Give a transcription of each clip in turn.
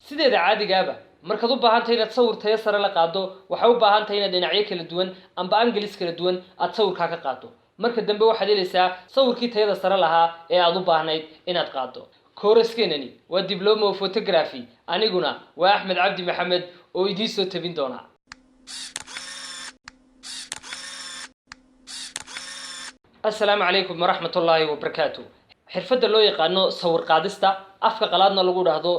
sideeda caadigaaba markaad u baahan tahay inaad sawir tayo sare la qaado waxa u baahan tahay inaad dhinacyo kala duwan amba angles kala duwan aad sawirka ka qaado marka dambe waxaad helaysaa sawirkii tayada sare lahaa ee aad u baahnayd inaad qaado kooraskeenani waa diploma of photography aniguna waa Axmed Cabdi Maxamed oo idin soo tabin doona السلام عليكم ورحمة الله وبركاته xirfada loo yaqaano sawir qaadista afka qalaadna lagu dhaahdo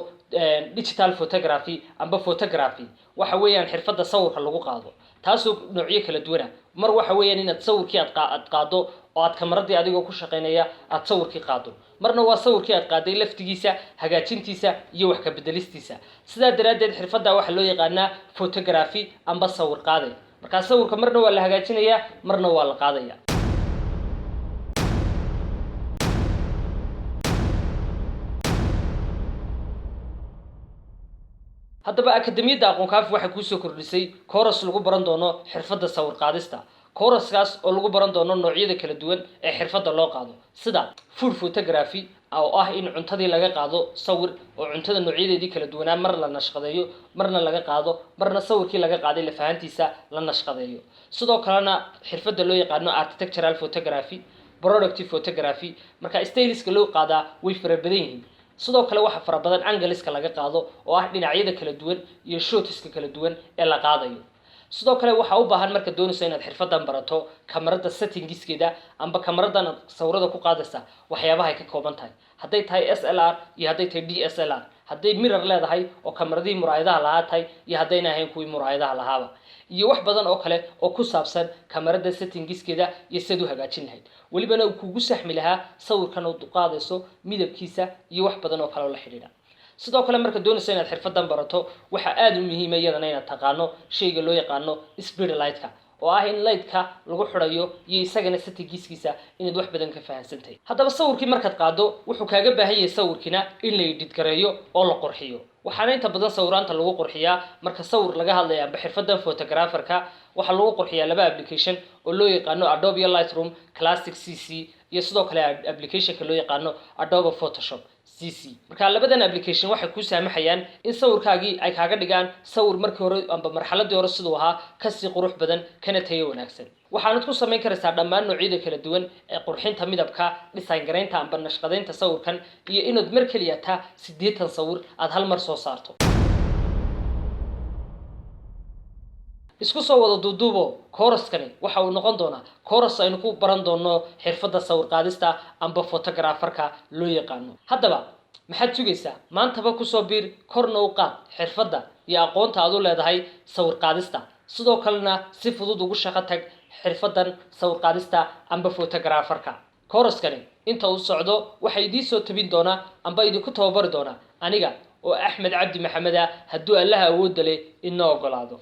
digital photography amba photography waxa weeyaan xirfada sawirka lagu qaado taasoo noocyo kala duwan mar waxa weeyaan inaad sawirkii aad qaado oo aad kamaradi adigoo ku shaqeynaya aad sawirkii qaado marna waa sawirkii aad qaaday laftigiisa hagaajintiisa iyo wax ka bedelistiisa sidaa daraadeed xirfada waxa loo yaqaanaa photography amba sawir qaaday marka sawirka marna waa la hagaajinaya marna waa la qaadaya haddaba akademiyada aqoon kaaf waxa ku soo kordhisay course lagu baran doono xirfada sawir qaadista course-kaas oo lagu baran doono noocyada kala duwan ee xirfada loo qaado sida food photography oo ah in cuntadii laga qaado sawir oo cuntada noocyadeedii kala duwanaa mar la nashqadeeyo marna laga qaado marna sawirkii laga qaaday la fahantiisa la nashqadeeyo sidoo kalena xirfada loo yaqaano architectural photography product photography marka styliska loo qaadaa way farabadan yihiin sidoo kale waxa farabadan angleska laga qaado oo ah dhinacyada kala duwan iyo shotiska kala duwan ee la qaadayo sidoo kale waxa u baahan marka doonayso inaad xirfadan barato kamarada settingiskeeda amba kamaradan sawirada ku qaadaysa waxyaabaha ay ka kooban tahay haday tahay SLR iyo haday tahay DSLR haday mirror leedahay oo kamaradii muraayadaha lahaatay iyo hadayna ahayn kuwii muraayadaha lahaaba iyo wax badan oo kale oo ku saabsan kamarada settingiskeeda iyo sidoo hagaajin lahayd walibana uu kugu saxmi lahaa sawirkan oo qaadayso midabkiisa iyo wax badan oo kale oo la xiriira sidoo kale marka doonayso inaad xirfadan barato waxa aad u muhiim ah iyadana inaad taqaano shayga loo yaqaano speed light-ka oo ah in light-ka lagu xirayo iyo isagana settingiskiisa inaad wax badan ka fahansantahay haddaba sawirkii markaad qaado wuxuu kaaga baahan yahay sawirkina in la edit gareeyo oo la qurxiyo waxaana inta badan sawiraanta lagu qurxiyaa marka sawir laga hadlayo amba xirfadan photographer-ka waxa lagu qurxiyaa laba application oo loo yaqaano Adobe Lightroom Classic CC iyo sidoo kale application-ka loo yaqaano Adobe Photoshop CC marka labadan application waxay ku saamaxayaan in sawirkaagii ay kaaga dhigaan sawir markii hore amba marxaladii hore sidoo ahaa ka si qurux badan kana tayo wanaagsan waxaanad ku sameyn kartaa dhammaan noocyada kala duwan ee qurxinta midabka design gareynta amba nashqadeynta sawirkan iyo inaad mar kaliya ta 80 sawir aad hal mar soo saarto isku soo wada duuduubo course-kani waxa uu noqon doonaa course aynu ku baran doono xirfada sawir qaadista amba photographer-ka loo yaqaano haddaba maxaad sugaysaa maantaba ku soo biir korna u qaad xirfada iyo aqoonta aad u leedahay sawir qaadista sidoo kalena si fudud ugu shaqo tag xirfadan sawir qaadista amba photographer-ka course-kani inta uu socdo waxa idin soo tabin doona amba idinku tababari doona aniga oo Axmed Cabdi Maxamed hadduu Allah awood leh inoo ogolaado